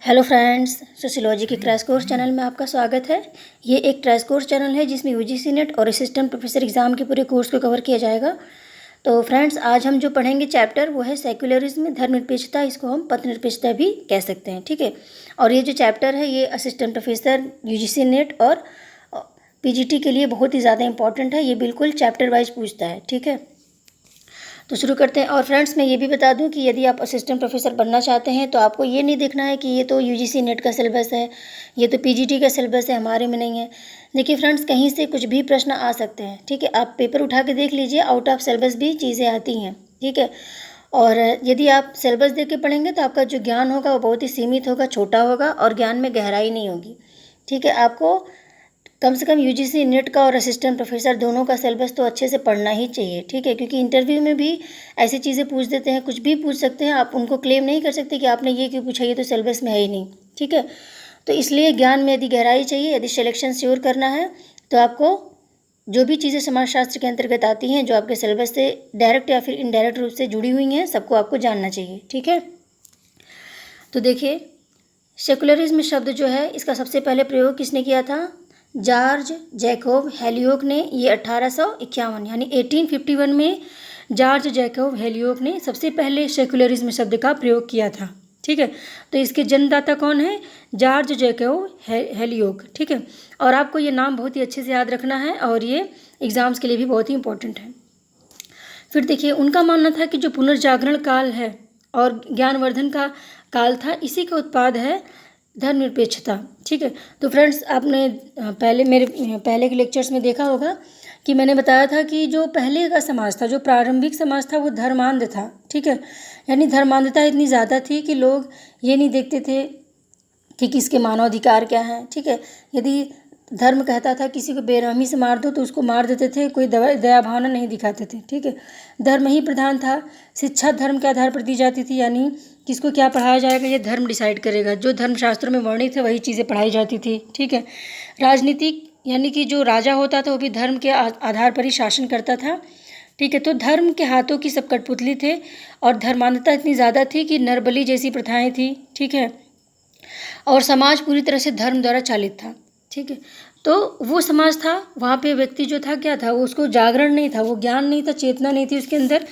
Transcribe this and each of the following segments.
Hello friends, sociology के crash course channel में आपका स्वागत है। ये एक क्रैश कोर्स चैनल है जिसमें यूजीसी नेट और असिस्टेंट प्रोफेसर एग्ज़ाम के पूरे कोर्स को कवर किया जाएगा। तो फ्रेंड्स, आज हम जो पढ़ेंगे चैप्टर वो है सेक्युलरिज्म, धर्मनिरपेक्षता। इसको हम पथनिरपेक्षता भी कह सकते हैं, ठीक है। और ये जो चैप्टर है ये असिस्टेंट प्रोफेसर यूजीसी नेट और पीजीटी के लिए बहुत ही ज़्यादा इंपॉर्टेंट है। ये बिल्कुल चैप्टर वाइज पूछता है, ठीक है। तो शुरू करते हैं। और फ्रेंड्स, मैं ये भी बता दूं कि यदि आप असिस्टेंट प्रोफेसर बनना चाहते हैं तो आपको ये नहीं देखना है कि ये तो यूजीसी नेट का सिलेबस है, ये तो पीजीटी का सिलेबस है, हमारे में नहीं है। देखिए फ्रेंड्स, कहीं से कुछ भी प्रश्न आ सकते हैं, ठीक है। आप पेपर उठा के देख लीजिए, आउट ऑफ सिलेबस भी चीज़ें आती हैं, ठीक है। और यदि आप सिलेबस देख के पढ़ेंगे तो आपका जो ज्ञान होगा वो बहुत ही सीमित होगा, छोटा होगा और ज्ञान में गहराई नहीं होगी, ठीक है। आपको कम से कम यूजीसी नेट का और असिस्टेंट प्रोफेसर दोनों का सिलेबस तो अच्छे से पढ़ना ही चाहिए, ठीक है। क्योंकि इंटरव्यू में भी ऐसी चीज़ें पूछ देते हैं, कुछ भी पूछ सकते हैं। आप उनको क्लेम नहीं कर सकते कि आपने ये क्यों पूछा, ये तो सिलेबस में है ही नहीं, ठीक है। तो इसलिए ज्ञान में यदि गहराई चाहिए, यदि सिलेक्शन श्योर करना है तो आपको जो भी चीज़ें समाजशास्त्र के अंतर्गत आती हैं, जो आपके सिलेबस से डायरेक्ट या फिर इनडायरेक्ट रूप से जुड़ी हुई हैं, सबको आपको जानना चाहिए, ठीक है। तो देखिए, सेकुलरिज्म शब्द जो है इसका सबसे पहले प्रयोग किसने किया था? जॉर्ज जैकोब हेलियोक ने। ये 1851 यानी 1851 में जॉर्ज जैकोब हेलियोक ने सबसे पहले सेकुलरिज्म शब्द का प्रयोग किया था, ठीक है। तो इसके जन्मदाता कौन है? जॉर्ज जैकोब हेलियोक, ठीक है। और आपको ये नाम बहुत ही अच्छे से याद रखना है और ये एग्ज़ाम्स के लिए भी बहुत ही इंपॉर्टेंट है। फिर देखिए, उनका मानना था कि जो पुनर्जागरण काल है और ज्ञानवर्धन का काल था, इसी का उत्पाद है धर्मनिरपेक्षता, ठीक है। तो फ्रेंड्स, आपने मेरे पहले के लेक्चर्स में देखा होगा कि मैंने बताया था कि जो पहले का समाज था, जो प्रारंभिक समाज था, वो धर्मांध था, ठीक है। यानी धर्मांधता इतनी ज़्यादा थी कि लोग ये नहीं देखते थे कि किसके मानवाधिकार क्या हैं, ठीक है। यदि धर्म कहता था किसी को बेरहमी से मार दो तो उसको मार देते थे, कोई दया भावना नहीं दिखाते थे, ठीक है। धर्म ही प्रधान था। शिक्षा धर्म के आधार पर दी जाती थी, यानी किसको क्या पढ़ाया जाएगा ये धर्म डिसाइड करेगा। जो धर्मशास्त्रों में वर्णित है वही चीज़ें पढ़ाई जाती थी, ठीक है। राजनीतिक यानी कि जो राजा होता था वो भी धर्म के आधार पर ही शासन करता था, ठीक है। तो धर्म के हाथों की सब कठपुतली थे और धर्मांधता इतनी ज़्यादा थी कि नरबली जैसी प्रथाएँ थी, ठीक है। और समाज पूरी तरह से धर्म द्वारा चालित था, ठीक है। तो वो समाज था, वहाँ पे व्यक्ति जो था क्या था, वो उसको जागरण नहीं था, वो ज्ञान नहीं था, चेतना नहीं थी उसके अंदर।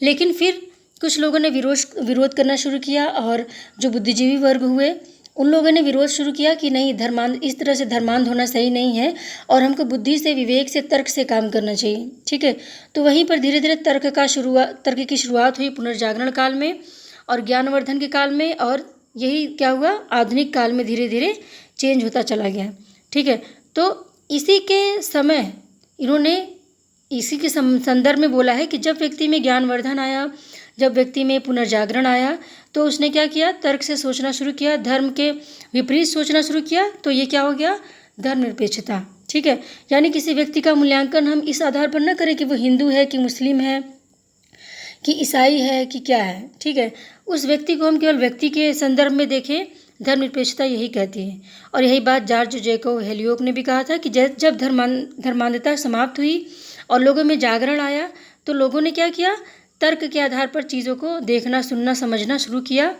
लेकिन फिर कुछ लोगों ने विरोध करना शुरू किया और जो बुद्धिजीवी वर्ग हुए उन लोगों ने विरोध शुरू किया कि नहीं, धर्मांध इस तरह से धर्मांध होना सही नहीं है और हमको बुद्धि से, विवेक से, तर्क से काम करना चाहिए, ठीक है। तो वहीं पर धीरे धीरे तर्क की शुरुआत हुई पुनर्जागरण काल में और ज्ञानवर्धन के काल में। और यही क्या हुआ, आधुनिक काल में धीरे धीरे चेंज होता चला गया, ठीक है। तो इसी के समय इन्होंने इसी के संदर्भ में बोला है कि जब व्यक्ति में ज्ञानवर्धन आया, जब व्यक्ति में पुनर्जागरण आया तो उसने क्या किया, तर्क से सोचना शुरू किया, धर्म के विपरीत सोचना शुरू किया। तो ये क्या हो गया, धर्मनिरपेक्षता, ठीक है। यानी किसी व्यक्ति का मूल्यांकन हम इस आधार पर न करें कि वो हिंदू है कि मुस्लिम है कि ईसाई है कि क्या है, ठीक है। उस व्यक्ति को हम केवल व्यक्ति के संदर्भ में देखें। धर्मनिरपेक्षता यही कहती है। और यही बात जॉर्ज जैकोब हेलियोक ने भी कहा था कि जब धर्मांधता समाप्त हुई और लोगों में जागरण आया तो लोगों ने क्या किया, तर्क के आधार पर चीज़ों को देखना, सुनना, समझना शुरू किया,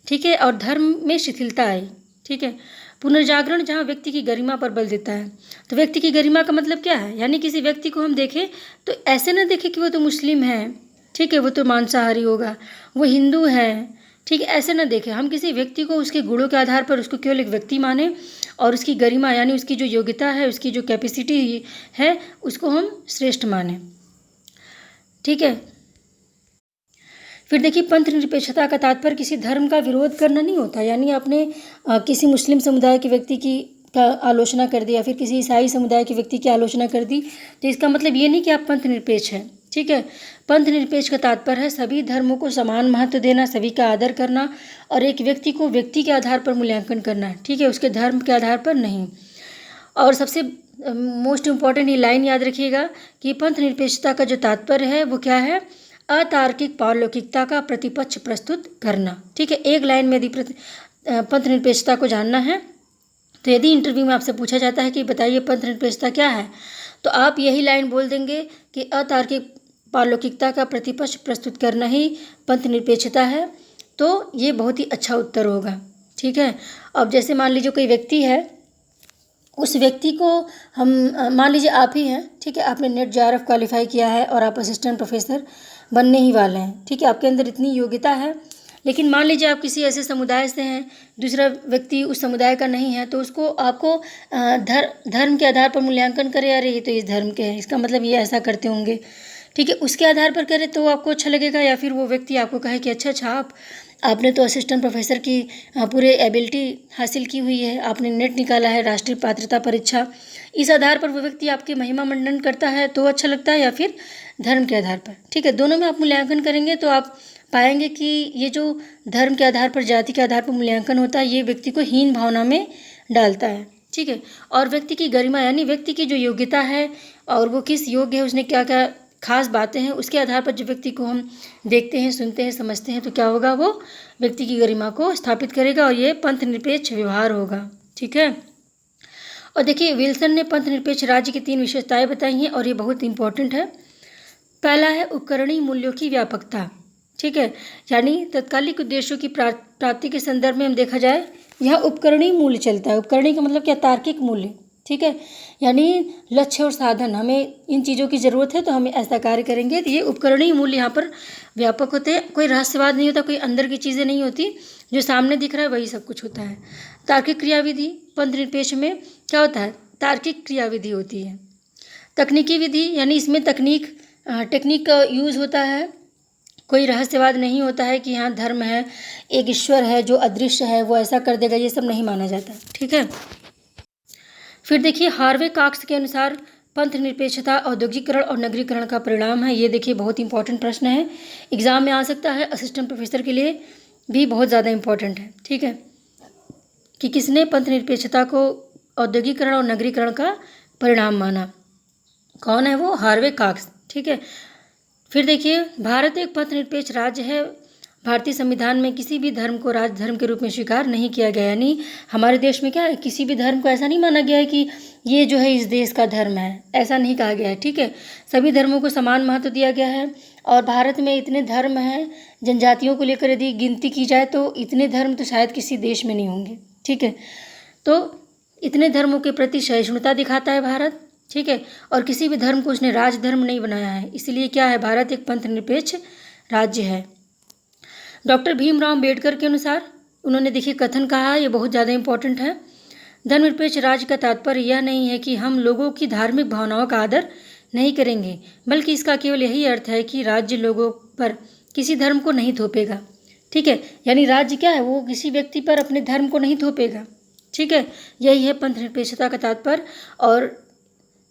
ठीक है। और धर्म में शिथिलता आई, ठीक है। पुनर्जागरण जहाँ व्यक्ति की गरिमा पर बल देता है। तो व्यक्ति की गरिमा का मतलब क्या है, यानी किसी व्यक्ति को हम देखें तो ऐसे न देखें कि वो तो मुस्लिम है, ठीक है, वो तो मांसाहारी होगा, वो हिंदू है, ठीक है, ऐसे न देखें। हम किसी व्यक्ति को उसके गुणों के आधार पर उसको केवल एक व्यक्ति माने और उसकी गरिमा यानी उसकी जो योग्यता है, उसकी जो कैपेसिटी है, उसको हम श्रेष्ठ माने, ठीक है। फिर देखिए, पंथ निरपेक्षता का तात्पर्य किसी धर्म का विरोध करना नहीं होता। यानी आपने किसी मुस्लिम समुदाय के व्यक्ति की आलोचना कर दी या फिर किसी ईसाई समुदाय के व्यक्ति की आलोचना कर दी तो इसका मतलब ये नहीं कि आप पंथ निरपेक्ष हैं, ठीक है। पंथ निरपेक्ष का तात्पर्य है सभी धर्मों को समान महत्व देना, सभी का आदर करना और एक व्यक्ति को व्यक्ति के आधार पर मूल्यांकन करना, ठीक है, उसके धर्म के आधार पर नहीं। और सबसे मोस्ट इम्पॉर्टेंट ये लाइन याद रखिएगा कि पंथ निरपेक्षता का जो तात्पर्य है वो क्या है, अतार्किक पारलौकिकता का प्रतिपक्ष प्रस्तुत करना, ठीक है। एक लाइन में यदि पंथ निरपेक्षता को जानना है तो यदि इंटरव्यू में आपसे पूछा जाता है कि बताइए पंथ निरपेक्षता क्या है, तो आप यही लाइन बोल देंगे कि अतार्किक पारलौकिकता का प्रतिपक्ष प्रस्तुत करना ही पंथ निरपेक्षता है। तो ये बहुत ही अच्छा उत्तर होगा, ठीक है। अब जैसे मान लीजिए कोई व्यक्ति है, उस व्यक्ति को हम मान लीजिए आप ही हैं, ठीक है, आपने नेट JRF क्वालिफाई किया है और आप असिस्टेंट प्रोफेसर बनने ही वाले हैं, ठीक है, आपके अंदर इतनी योग्यता है। लेकिन मान लीजिए आप किसी ऐसे समुदाय से हैं, दूसरा व्यक्ति उस समुदाय का नहीं है, तो उसको आपको धर्म के आधार पर मूल्यांकन करे, अरे ये तो इस धर्म के हैं, इसका मतलब ये ऐसा करते होंगे, ठीक है, उसके आधार पर करे तो आपको अच्छा लगेगा। या फिर वो व्यक्ति आपको कहे कि अच्छा आपने तो असिस्टेंट प्रोफेसर की पूरे एबिलिटी हासिल की हुई है, आपने नेट निकाला है, राष्ट्रीय पात्रता परीक्षा, इस आधार पर वो व्यक्ति आपके महिमा मंडन करता है तो अच्छा लगता है, या फिर धर्म के आधार पर, ठीक है, दोनों में आप मूल्यांकन करेंगे तो आप पाएंगे कि ये जो धर्म के आधार पर, जाति के आधार पर मूल्यांकन होता है, ये व्यक्ति को हीन भावना में डालता है, ठीक है। और व्यक्ति की गरिमा यानी व्यक्ति की जो योग्यता है और वो किस योग्य है, उसने क्या क्या खास बातें हैं, उसके आधार पर जो व्यक्ति को हम देखते हैं, सुनते हैं, समझते हैं, तो क्या होगा, वो व्यक्ति की गरिमा को स्थापित करेगा और ये पंथ निरपेक्ष व्यवहार होगा, ठीक है। और देखिए विल्सन ने पंथ निरपेक्ष राज्य की 3 विशेषताएं बताई हैं और ये बहुत इंपॉर्टेंट है। पहला है उपकरणीय मूल्यों की व्यापकता, ठीक है, यानी तत्कालिक उद्देश्यों की प्राप्ति के संदर्भ में हम देखा जाए, यह उपकरणीय मूल्य चलता है। उपकरणीय का मतलब क्या, तार्किक मूल्य, ठीक है, यानी लक्ष्य और साधन, हमें इन चीज़ों की ज़रूरत है तो हम ऐसा कार्य करेंगे, तो ये उपकरणीय मूल्य यहाँ पर व्यापक होते हैं। कोई रहस्यवाद नहीं होता, कोई अंदर की चीज़ें नहीं होती, जो सामने दिख रहा है वही सब कुछ होता है। तार्किक क्रियाविधि, पंथ निरपेक्ष में क्या होता है, तार्किक क्रियाविधि होती है। तकनीकी विधि यानी इसमें टेक्निक का यूज़ होता है, कोई रहस्यवाद नहीं होता है कि यहाँ धर्म है, एक ईश्वर है जो अदृश्य है, वो ऐसा कर देगा, ये सब नहीं माना जाता, ठीक है। फिर देखिए हार्वे कॉक्स के अनुसार पंथ निरपेक्षता औद्योगिकरण और नगरीकरण का परिणाम है। ये देखिए बहुत इंपॉर्टेंट प्रश्न है, एग्जाम में आ सकता है, असिस्टेंट प्रोफेसर के लिए भी बहुत ज़्यादा इंपॉर्टेंट है, ठीक है, कि किसने पंथ निरपेक्षता को औद्योगिकरण और नगरीकरण का परिणाम माना, कौन है वो, हार्वे कॉक्स, ठीक है। फिर देखिए भारत एक पंथ निरपेक्ष राज्य है, भारतीय संविधान में किसी भी धर्म को राज धर्म के रूप में स्वीकार नहीं किया गया, यानी हमारे देश में क्या है, किसी भी धर्म को ऐसा नहीं माना गया है कि ये जो है इस देश का धर्म है, ऐसा नहीं कहा गया है, ठीक है, सभी धर्मों को समान महत्व दिया गया है। और भारत में इतने धर्म हैं, जनजातियों को लेकर यदि गिनती की जाए तो इतने धर्म तो शायद किसी देश में नहीं होंगे, ठीक है, तो इतने धर्मों के प्रति सहिष्णुता दिखाता है भारत, ठीक है, और किसी भी धर्म को उसने राजधर्म नहीं बनाया है, इसलिए क्या है, भारत एक पंथ निरपेक्ष राज्य है। डॉक्टर भीमराव अम्बेडकर के अनुसार उन्होंने देखिए कथन कहा, ये बहुत ज़्यादा इंपॉर्टेंट है, धर्मनिरपेक्ष राज्य का तात्पर्य यह नहीं है कि हम लोगों की धार्मिक भावनाओं का आदर नहीं करेंगे, बल्कि इसका केवल यही अर्थ है कि राज्य लोगों पर किसी धर्म को नहीं थोपेगा, ठीक है, यानी राज्य क्या है, वो किसी व्यक्ति पर अपने धर्म को नहीं थोपेगा, ठीक है, यही है पंथ निरपेक्षता का तात्पर्य। और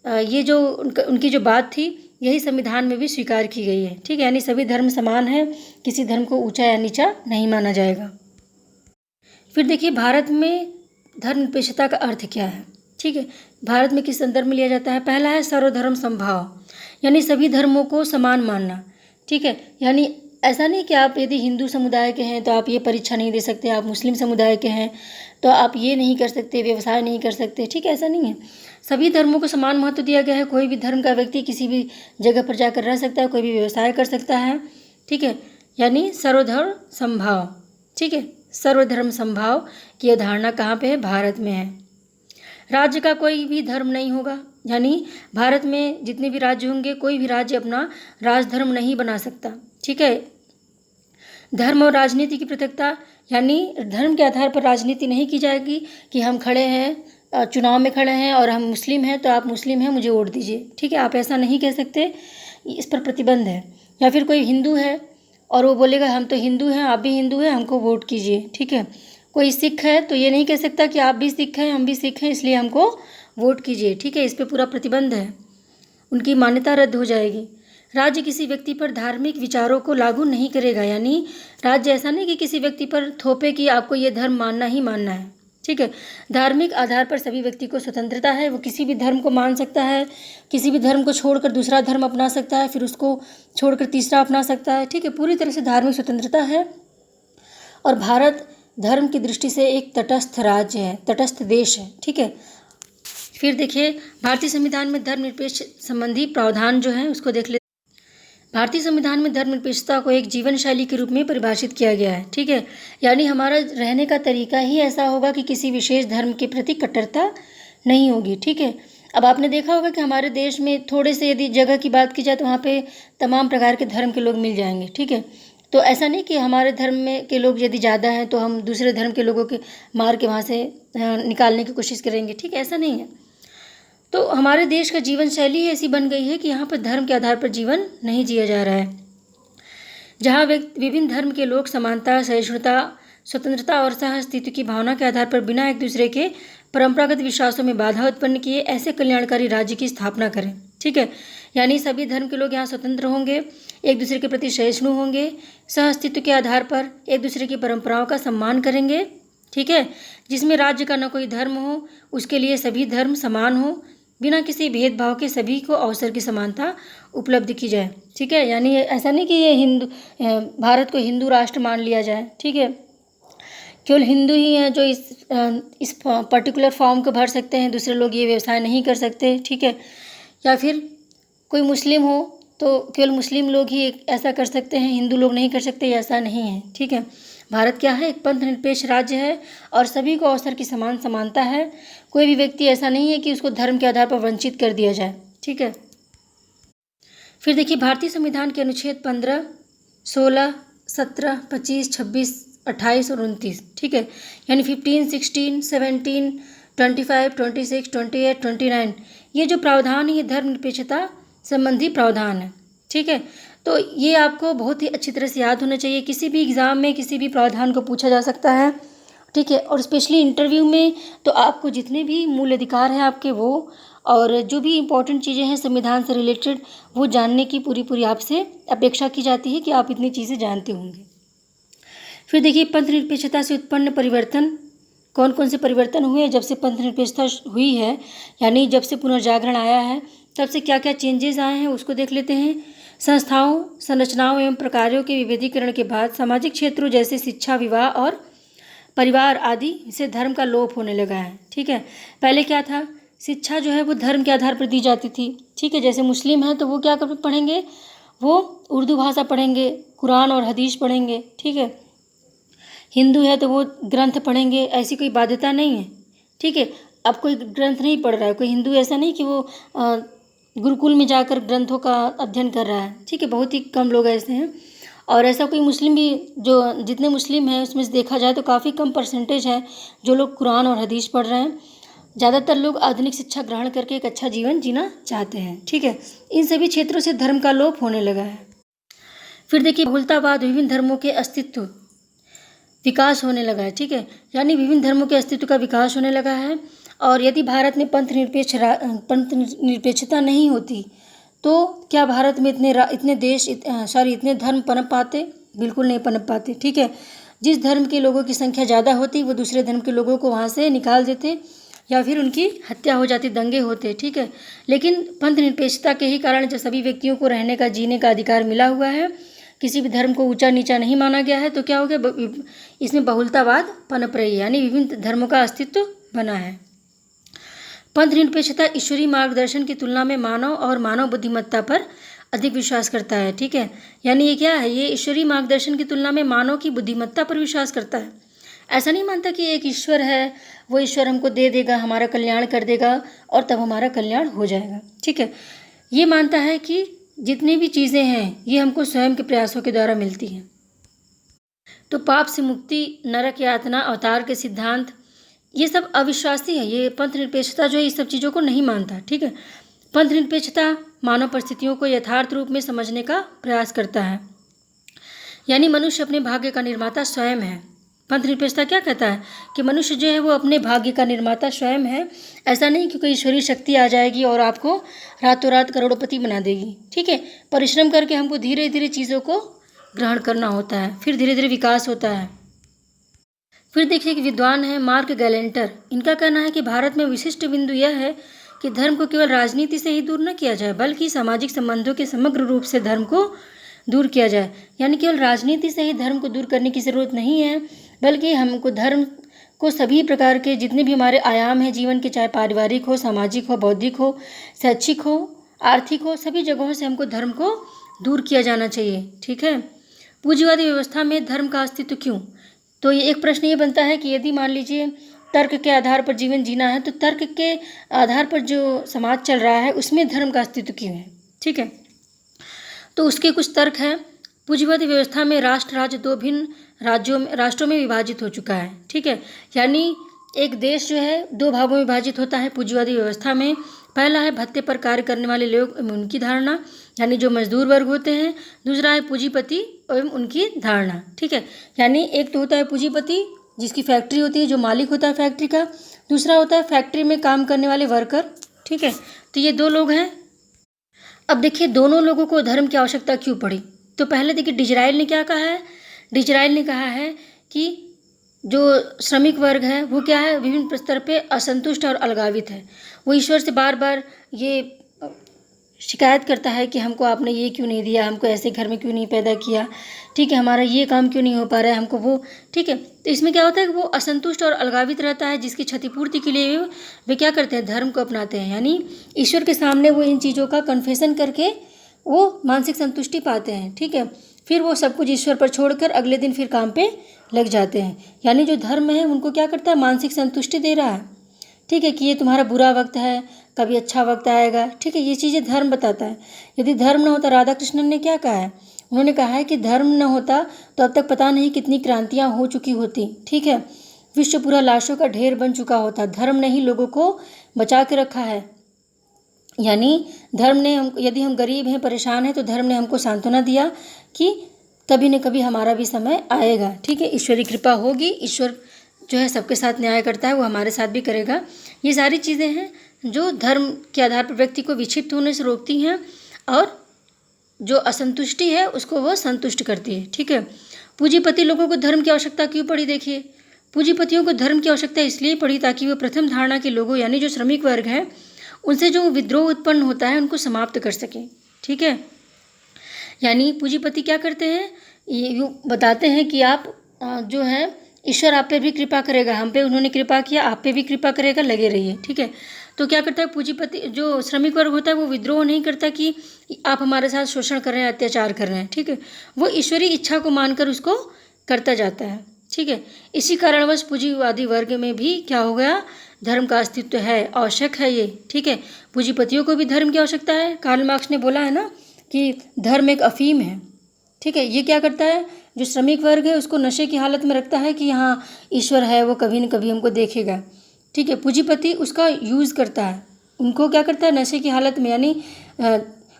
ये जो उनकी जो बात थी यही संविधान में भी स्वीकार की गई है, ठीक है, यानी सभी धर्म समान है, किसी धर्म को ऊंचा या नीचा नहीं माना जाएगा। फिर देखिए भारत में धर्मनिरपेक्षता का अर्थ क्या है, ठीक है, भारत में किस संदर्भ में लिया जाता है, पहला है सर्वधर्म समभाव, यानी सभी धर्मों को समान मानना, ठीक है, यानी ऐसा नहीं कि आप यदि हिंदू समुदाय के हैं तो आप ये परीक्षा नहीं दे सकते, आप मुस्लिम समुदाय के हैं तो आप ये नहीं कर सकते, व्यवसाय नहीं कर सकते, ठीक है, ऐसा नहीं है, सभी धर्मों को समान महत्व दिया गया है। कोई भी धर्म का व्यक्ति किसी भी जगह पर जाकर रह सकता है, कोई भी व्यवसाय कर सकता है, ठीक है, यानी सर्वधर्म समभाव, ठीक है, सर्वधर्म समभाव की अवधारणा कहाँ पे है, भारत में है। राज्य का कोई भी धर्म नहीं होगा, यानी भारत में जितने भी राज्य होंगे कोई भी राज्य अपना राजधर्म नहीं बना सकता, ठीक है। धर्म और राजनीति की पृथकता, यानी धर्म के आधार पर राजनीति नहीं की जाएगी कि हम खड़े हैं चुनाव में खड़े हैं और हम मुस्लिम हैं तो आप मुस्लिम हैं मुझे वोट दीजिए, ठीक है, आप ऐसा नहीं कह सकते, इस पर प्रतिबंध है। या फिर कोई हिंदू है और वो बोलेगा हम तो हिंदू हैं, आप भी हिंदू हैं, हमको वोट कीजिए, ठीक है। कोई सिख है तो ये नहीं कह सकता कि आप भी सिख हैं हम भी सिख हैं इसलिए हमको वोट कीजिए, ठीक है, इस पर पूरा प्रतिबंध है, उनकी मान्यता रद्द हो जाएगी। राज्य किसी व्यक्ति पर धार्मिक विचारों को लागू नहीं करेगा, यानी राज्य ऐसा नहीं कि किसी व्यक्ति पर थोपे कि आपको ये धर्म मानना ही मानना है, ठीक है। धार्मिक आधार पर सभी व्यक्ति को स्वतंत्रता है, वो किसी भी धर्म को मान सकता है, किसी भी धर्म को छोड़कर दूसरा धर्म अपना सकता है, फिर उसको छोड़कर तीसरा अपना सकता है, ठीक है, पूरी तरह से धार्मिक स्वतंत्रता है। और भारत धर्म की दृष्टि से एक तटस्थ राज्य है, तटस्थ देश है, ठीक है। फिर देखिए भारतीय संविधान में धर्मनिरपेक्ष संबंधी प्रावधान जो है उसको देख लेते। भारतीय संविधान में धर्मनिरपेक्षता को एक जीवन शैली के रूप में परिभाषित किया गया है। ठीक है, यानी हमारा रहने का तरीका ही ऐसा होगा कि किसी विशेष धर्म के प्रति कट्टरता नहीं होगी। ठीक है, अब आपने देखा होगा कि हमारे देश में थोड़े से यदि जगह की बात की जाए तो वहाँ पे तमाम प्रकार के धर्म के लोग मिल जाएंगे। ठीक है, तो ऐसा नहीं कि हमारे धर्म में के लोग यदि ज़्यादा हैं तो हम दूसरे धर्म के लोगों के मार के वहाँ से निकालने की कोशिश करेंगे। ठीक है, ऐसा नहीं है। तो हमारे देश का जीवन शैली ऐसी बन गई है कि यहाँ पर धर्म के आधार पर जीवन नहीं जिया जा रहा है, जहाँ विभिन्न धर्म के लोग समानता, सहिष्णुता, स्वतंत्रता और सह अस्तित्व की भावना के आधार पर बिना एक दूसरे के परंपरागत विश्वासों में बाधा उत्पन्न किए ऐसे कल्याणकारी राज्य की स्थापना करें। ठीक है, यानी सभी धर्म के लोग यहाँ स्वतंत्र होंगे, एक दूसरे के प्रति सहिष्णु होंगे, सह अस्तित्व के आधार पर एक दूसरे की परंपराओं का सम्मान करेंगे। ठीक है, जिसमें राज्य का न कोई धर्म हो, उसके लिए सभी धर्म समान हो, बिना किसी भेदभाव के सभी को अवसर की समानता उपलब्ध की जाए। ठीक है, यानी ऐसा नहीं कि ये भारत को हिंदू राष्ट्र मान लिया जाए। ठीक है, केवल हिंदू ही हैं जो इस पर्टिकुलर फॉर्म को भर सकते हैं, दूसरे लोग ये व्यवसाय नहीं कर सकते। ठीक है, या फिर कोई मुस्लिम हो तो केवल मुस्लिम लोग ही ऐसा कर सकते हैं, हिंदू लोग नहीं कर सकते, ऐसा नहीं है। ठीक है, भारत क्या है, एक पंथ निरपेक्ष राज्य है और सभी को अवसर की समानता है। कोई भी व्यक्ति ऐसा नहीं है कि उसको धर्म के आधार पर वंचित कर दिया जाए। ठीक है, फिर देखिए भारतीय संविधान के अनुच्छेद 15, 16, 17, 25, 26, 28 और 29। ठीक है, यानी 15, 16, 17, 25, 26, 28, 29 ये जो प्रावधान है ये धर्मनिरपेक्षता संबंधी प्रावधान है। ठीक है, तो ये आपको बहुत ही अच्छी तरह से याद होना चाहिए। किसी भी एग्ज़ाम में किसी भी प्रावधान को पूछा जा सकता है। ठीक है, और स्पेशली इंटरव्यू में तो आपको जितने भी मूल अधिकार हैं आपके वो और जो भी इम्पोर्टेंट चीज़ें हैं संविधान से रिलेटेड वो जानने की पूरी आपसे अपेक्षा की जाती है कि आप इतनी चीज़ें जानते होंगे। फिर देखिए पंथ निरपेक्षता से उत्पन्न परिवर्तन, कौन कौन से परिवर्तन हुए जब से पंथ निरपेक्षता हुई है, यानी जब से पुनर्जागरण आया है तब से क्या क्या चेंजेस आए हैं उसको देख लेते हैं। संस्थाओं, संरचनाओं एवं प्रकारों के विविधीकरण के बाद सामाजिक क्षेत्रों जैसे शिक्षा, विवाह और परिवार आदि से धर्म का लोप होने लगा है। ठीक है, पहले क्या था, शिक्षा जो है वो धर्म के आधार पर दी जाती थी। ठीक है, जैसे मुस्लिम हैं तो वो क्या पढ़ेंगे, वो उर्दू भाषा पढ़ेंगे, कुरान और हदीस पढ़ेंगे। ठीक है, हिंदू है तो वो ग्रंथ पढ़ेंगे, ऐसी कोई बाध्यता नहीं है। ठीक है, अब कोई ग्रंथ नहीं पढ़ रहा है, कोई हिंदू ऐसा नहीं कि वो गुरुकुल में जाकर ग्रंथों का अध्ययन कर रहा है। ठीक है, बहुत ही कम लोग ऐसे हैं। और ऐसा कोई मुस्लिम भी, जो जितने मुस्लिम हैं उसमें से देखा जाए तो काफ़ी कम परसेंटेज है जो लोग कुरान और हदीस पढ़ रहे हैं। ज़्यादातर लोग आधुनिक शिक्षा ग्रहण करके एक अच्छा जीवन जीना चाहते हैं। ठीक है, इन सभी क्षेत्रों से धर्म का लोप होने लगा है। फिर देखिए बहुलतावाद, विभिन्न धर्मों के अस्तित्व विकास होने लगा है। ठीक है, यानी विभिन्न धर्मों के अस्तित्व का विकास होने लगा है। और यदि भारत में पंथ निरपेक्षता नहीं होती तो क्या भारत में इतने धर्म पनप पाते? बिल्कुल नहीं पनप पाते। ठीक है, जिस धर्म के लोगों की संख्या ज़्यादा होती वो दूसरे धर्म के लोगों को वहाँ से निकाल देते या फिर उनकी हत्या हो जाती, दंगे होते। ठीक है, लेकिन पंथ निरपेक्षता के ही कारण जब सभी व्यक्तियों को रहने का, जीने का अधिकार मिला हुआ है, किसी भी धर्म को ऊंचा नीचा नहीं माना गया है, तो क्या हो गया, इसमें बहुलतावाद पनप रही है, यानी विभिन्न धर्मों का अस्तित्व बना है। पंथ निरपेक्षता ईश्वरीय मार्गदर्शन की तुलना में मानव और मानव बुद्धिमत्ता पर अधिक विश्वास करता है। ठीक है, यानी ये क्या है, ये ईश्वरीय मार्गदर्शन की तुलना में मानव की बुद्धिमत्ता पर विश्वास करता है। ऐसा नहीं मानता कि एक ईश्वर है, वो ईश्वर हमको दे देगा, हमारा कल्याण कर देगा और तब हमारा कल्याण हो जाएगा। ठीक है, ये मानता है कि जितनी भी चीज़ें हैं ये हमको स्वयं के प्रयासों के द्वारा मिलती हैं। तो पाप से मुक्ति, नरक यातना, अवतार के सिद्धांत, ये सब अविश्वासी है। ये पंथ निरपेक्षता जो है इस सब चीज़ों को नहीं मानता। ठीक है, पंथ निरपेक्षता मानव परिस्थितियों को यथार्थ रूप में समझने का प्रयास करता है, यानी मनुष्य अपने भाग्य का निर्माता स्वयं है। पंथ निरपेक्षता क्या कहता है कि मनुष्य जो है वो अपने भाग्य का निर्माता स्वयं है। ऐसा नहीं कि कोई ईश्वरीय शक्ति आ जाएगी और आपको रातों रात करोड़पति बना देगी। ठीक है, परिश्रम करके हमको धीरे धीरे चीज़ों को ग्रहण करना होता है, फिर धीरे धीरे विकास होता है। फिर देखिए कि विद्वान है मार्क गैलेंटर, इनका कहना है कि भारत में विशिष्ट बिंदु यह है कि धर्म को केवल राजनीति से ही दूर न किया जाए बल्कि सामाजिक संबंधों के समग्र रूप से धर्म को दूर किया जाए। यानी केवल राजनीति से ही धर्म को दूर करने की ज़रूरत नहीं है, बल्कि हमको धर्म को सभी प्रकार के जितने भी हमारे आयाम हैं जीवन के, चाहे पारिवारिक हो, सामाजिक हो, बौद्धिक हो, शैक्षिक हो, आर्थिक हो, सभी जगहों से हमको धर्म को दूर किया जाना चाहिए। ठीक है। पूंजीवादी व्यवस्था में धर्म का अस्तित्व क्यों? तो ये एक प्रश्न ये बनता है कि यदि मान लीजिए तर्क के आधार पर जीवन जीना है तो तर्क के आधार पर जो समाज चल रहा है उसमें धर्म का अस्तित्व क्यों है? ठीक है। तो उसके कुछ तर्क हैं। पूंजीवादी व्यवस्था में राष्ट्र राज्य दो भिन्न राष्ट्रों में विभाजित हो चुका है। ठीक है। यानी एक देश जो है दो भागों में विभाजित होता है पूंजीवादी व्यवस्था में। पहला है भत्ते पर कार्य करने वाले लोग एवं उनकी धारणा, यानी जो मजदूर वर्ग होते हैं। दूसरा है पूंजीपति एवं उनकी धारणा। ठीक है। यानी एक तो होता है पूंजीपति जिसकी फैक्ट्री होती है, जो मालिक होता है फैक्ट्री का। दूसरा होता है फैक्ट्री में काम करने वाले वर्कर। ठीक है। तो ये दो लोग हैं। अब देखिए दोनों लोगों को धर्म की आवश्यकता क्यों पड़ी? तो पहले देखिए डिजराइल ने क्या कहा है। डिजराइल ने कहा है कि जो श्रमिक वर्ग है वो क्या है, विभिन्न स्तर पे असंतुष्ट और अलगावित है। वो ईश्वर से बार बार ये शिकायत करता है कि हमको आपने ये क्यों नहीं दिया, हमको ऐसे घर में क्यों नहीं पैदा किया। ठीक है। हमारा ये काम क्यों नहीं हो पा रहा है हमको वो। ठीक है। तो इसमें क्या होता है कि वो असंतुष्ट और अलगावित रहता है, जिसकी क्षतिपूर्ति के लिए वे क्या करते हैं, धर्म को अपनाते हैं। यानी ईश्वर के सामने वो इन चीज़ों का कन्फेशन करके वो मानसिक संतुष्टि पाते हैं। ठीक है। फिर वो सब कुछ ईश्वर पर छोड़कर अगले दिन फिर काम पे लग जाते हैं। यानी जो धर्म है उनको क्या करता है, मानसिक संतुष्टि दे रहा है। ठीक है। कि ये तुम्हारा बुरा वक्त है, कभी अच्छा वक्त आएगा। ठीक है। ये चीज़ें धर्म बताता है। यदि धर्म न होता, राधा कृष्णन ने क्या कहा है, उन्होंने कहा है कि धर्म न होता तो अब तक पता नहीं कितनी क्रांतियाँ हो चुकी होती। ठीक है। विश्व पूरा लाशों का ढेर बन चुका होता। धर्म ने ही लोगों को बचा के रखा है। यानी धर्म ने यदि हम गरीब हैं, परेशान हैं, तो धर्म ने हमको सांत्वना दिया कि कभी न कभी हमारा भी समय आएगा। ठीक है। ईश्वरी कृपा होगी, ईश्वर जो है सबके साथ न्याय करता है, वो हमारे साथ भी करेगा। ये सारी चीज़ें हैं जो धर्म के आधार पर व्यक्ति को विक्षिप्त होने से रोकती हैं और जो असंतुष्टि है उसको वो संतुष्ट करती है। ठीक है। पूंजीपति लोगों को धर्म की आवश्यकता क्यों पड़ी? देखिए पूंजीपतियों को धर्म की आवश्यकता इसलिए पड़ी ताकि वो प्रथम धारणा के लोगों यानी जो श्रमिक वर्ग हैं उनसे जो विद्रोह उत्पन्न होता है उनको समाप्त कर सके। ठीक है। यानी पूंजीपति क्या करते हैं, ये बताते हैं कि आप जो है ईश्वर आप पे भी कृपा करेगा, हम पे उन्होंने कृपा किया, आप पे भी कृपा करेगा, लगे रहिए। ठीक है। तो क्या करता है पूंजीपति, जो श्रमिक वर्ग होता है वो विद्रोह नहीं करता कि आप हमारे साथ शोषण कर रहे हैं, अत्याचार कर रहे हैं। ठीक है। वो ईश्वरीय इच्छा को मानकर उसको करता जाता है। ठीक है। इसी कारणवश पूंजीवादी वर्ग में भी क्या हो गया, धर्म का अस्तित्व है, आवश्यक है ये। ठीक है। पूंजीपतियों को भी धर्म की आवश्यकता है। कार्ल मार्क्स ने बोला है ना कि धर्म एक अफीम है। ठीक है। ये क्या करता है, जो श्रमिक वर्ग है उसको नशे की हालत में रखता है कि हाँ ईश्वर है, वो कभी न कभी हमको देखेगा। ठीक है। पूंजीपति उसका यूज़ करता है, उनको क्या करता है नशे की हालत में, यानी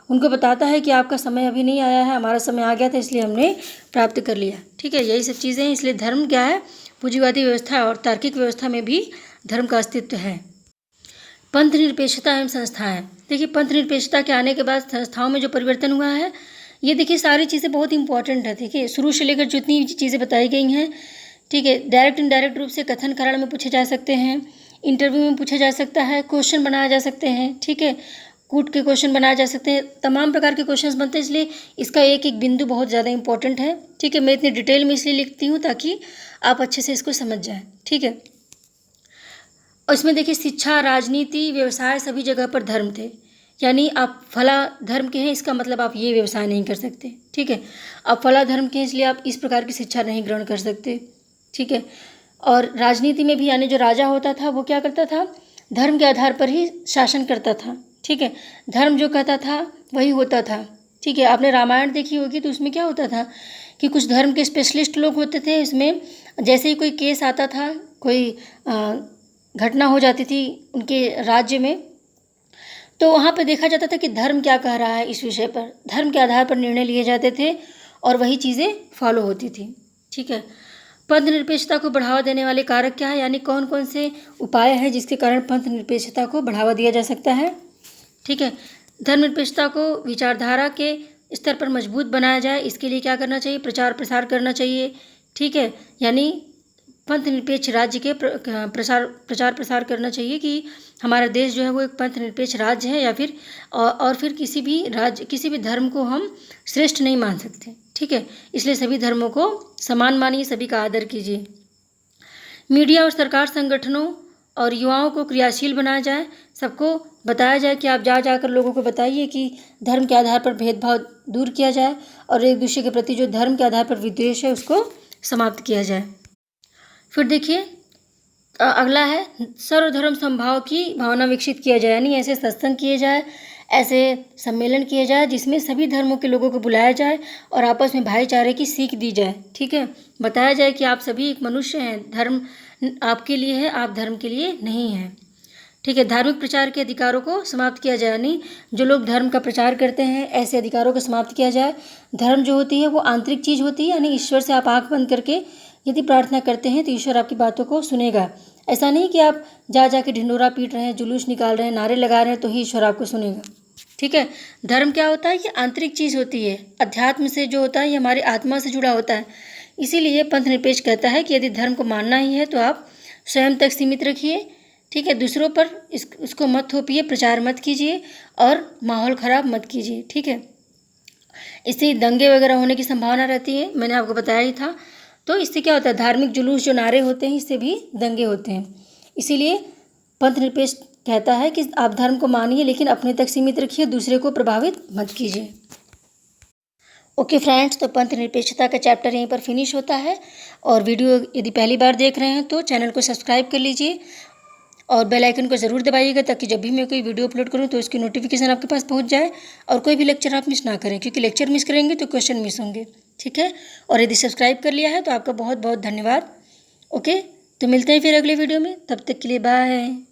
उनको बताता है कि आपका समय अभी नहीं आया है, हमारा समय आ गया था इसलिए हमने प्राप्त कर लिया। ठीक है। यही सब चीज़ें हैं। इसलिए धर्म क्या है, पूंजीवादी व्यवस्था और तार्किक व्यवस्था में भी धर्म का अस्तित्व है। पंथ निरपेक्षता एवं संस्थाएं। देखिए पंथ निरपेक्षता के आने के बाद संस्थाओं में जो परिवर्तन हुआ है, ये देखिए सारी चीज़ें बहुत इंपॉर्टेंट है। देखिए शुरू से लेकर जितनी चीज़ें बताई गई हैं, ठीक है, डायरेक्ट इनडायरेक्ट रूप से कथन कारण में पूछे जा सकते हैं, इंटरव्यू में पूछा जा सकता है, क्वेश्चन बनाए जा सकते हैं। ठीक है। कूट के क्वेश्चन बनाए जा सकते हैं, तमाम प्रकार के क्वेश्चंस बनते हैं। इसलिए इसका एक एक बिंदु बहुत ज़्यादा इंपॉर्टेंट है। ठीक है। मैं इतनी डिटेल में इसलिए लिखती हूँ ताकि आप अच्छे से इसको समझ जाएं। ठीक है। और इसमें देखिए शिक्षा, राजनीति, व्यवसाय सभी जगह पर धर्म थे। यानी आप फला धर्म के हैं इसका मतलब आप ये व्यवसाय नहीं कर सकते। ठीक है। आप फला धर्म के हैं इसलिए आप इस प्रकार की शिक्षा नहीं ग्रहण कर सकते। ठीक है। और राजनीति में भी यानी जो राजा होता था वो क्या करता था, धर्म के आधार पर ही शासन करता था। ठीक है। धर्म जो कहता था वही होता था। ठीक है। आपने रामायण देखी होगी तो उसमें क्या होता था कि कुछ धर्म के स्पेशलिस्ट लोग होते थे। इसमें जैसे ही कोई केस आता था, कोई घटना हो जाती थी उनके राज्य में, तो वहाँ पे देखा जाता था कि धर्म क्या कह रहा है इस विषय पर। धर्म के आधार पर निर्णय लिए जाते थे और वही चीज़ें फॉलो होती थी। ठीक है। पंथ निरपेक्षता को बढ़ावा देने वाले कारक क्या है, यानी कौन कौन से उपाय हैं जिसके कारण पंथ निरपेक्षता को बढ़ावा दिया जा सकता है। ठीक है। धर्मनिरपेक्षता को विचारधारा के स्तर पर मजबूत बनाया जाए, इसके लिए क्या करना चाहिए, प्रचार प्रसार करना चाहिए। ठीक है। यानी पंथ निरपेक्ष राज्य के प्रचार प्रसार करना चाहिए कि हमारा देश जो है वो एक पंथ निरपेक्ष राज्य है, या फिर और फिर किसी भी राज्य, किसी भी धर्म को हम श्रेष्ठ नहीं मान सकते। ठीक है। इसलिए सभी धर्मों को समान मानिए, सभी का आदर कीजिए। मीडिया और सरकार संगठनों और युवाओं को क्रियाशील बनाया जाए, सबको बताया जाए कि आप जा जाकर लोगों को बताइए कि धर्म के आधार पर भेदभाव दूर किया जाए और एक दूसरे के प्रति जो धर्म के आधार पर विद्वेष है उसको समाप्त किया जाए। फिर देखिए अगला है सर्वधर्म समभाव की भावना विकसित किया जाए, यानी ऐसे सत्संग किए जाए, ऐसे सम्मेलन किए जाए जिसमें सभी धर्मों के लोगों को बुलाया जाए और आपस में भाईचारे की सीख दी जाए। ठीक है, बताया जाए कि आप सभी एक मनुष्य हैं, धर्म आपके लिए है, आप धर्म के लिए नहीं हैं। ठीक है, धार्मिक प्रचार के अधिकारों को समाप्त किया जाए, यानी जो लोग धर्म का प्रचार करते हैं ऐसे अधिकारों को समाप्त किया जाए। धर्म जो होती है वो आंतरिक चीज़ होती है, यानी ईश्वर से आप आंख बंद करके यदि प्रार्थना करते हैं तो ईश्वर आपकी बातों को सुनेगा। ऐसा नहीं कि आप जा के ढिंढोरा पीट रहे हैं, जुलूस निकाल रहे हैं, नारे लगा रहे हैं तो ही ईश्वर आपको सुनेगा। ठीक है, धर्म क्या होता है? ये आंतरिक चीज़ होती है, अध्यात्म से जो होता है ये हमारी आत्मा से जुड़ा होता है। इसीलिए पंथ निरपेक्ष कहता है कि यदि धर्म को मानना ही है तो आप स्वयं तक सीमित रखिए। ठीक है, दूसरों पर उसको मत थोपिए, प्रचार मत कीजिए और माहौल ख़राब मत कीजिए। ठीक है, इससे दंगे वगैरह होने की संभावना रहती है, मैंने आपको बताया ही था। तो इससे क्या होता है, धार्मिक जुलूस जो नारे होते हैं इससे भी दंगे होते हैं। इसीलिए पंथ निरपेक्ष कहता है कि आप धर्म को मानिए लेकिन अपने तक सीमित रखिए, दूसरे को प्रभावित मत कीजिए। ओके फ्रेंड्स, तो पंथ निरपेक्षता का चैप्टर यहीं पर फिनिश होता है। और वीडियो यदि पहली बार देख रहे हैं तो चैनल को सब्सक्राइब कर लीजिए और बेल आइकन को ज़रूर दबाइएगा ताकि जब भी मैं कोई वीडियो अपलोड करूं तो उसकी नोटिफिकेशन आपके पास पहुंच जाए और कोई भी लेक्चर आप मिस ना करें, क्योंकि लेक्चर मिस करेंगे तो क्वेश्चन मिस होंगे। ठीक है, और यदि सब्सक्राइब कर लिया है तो आपका बहुत बहुत धन्यवाद। ओके, तो मिलते हैं फिर अगले वीडियो में, तब तक के लिए बाय।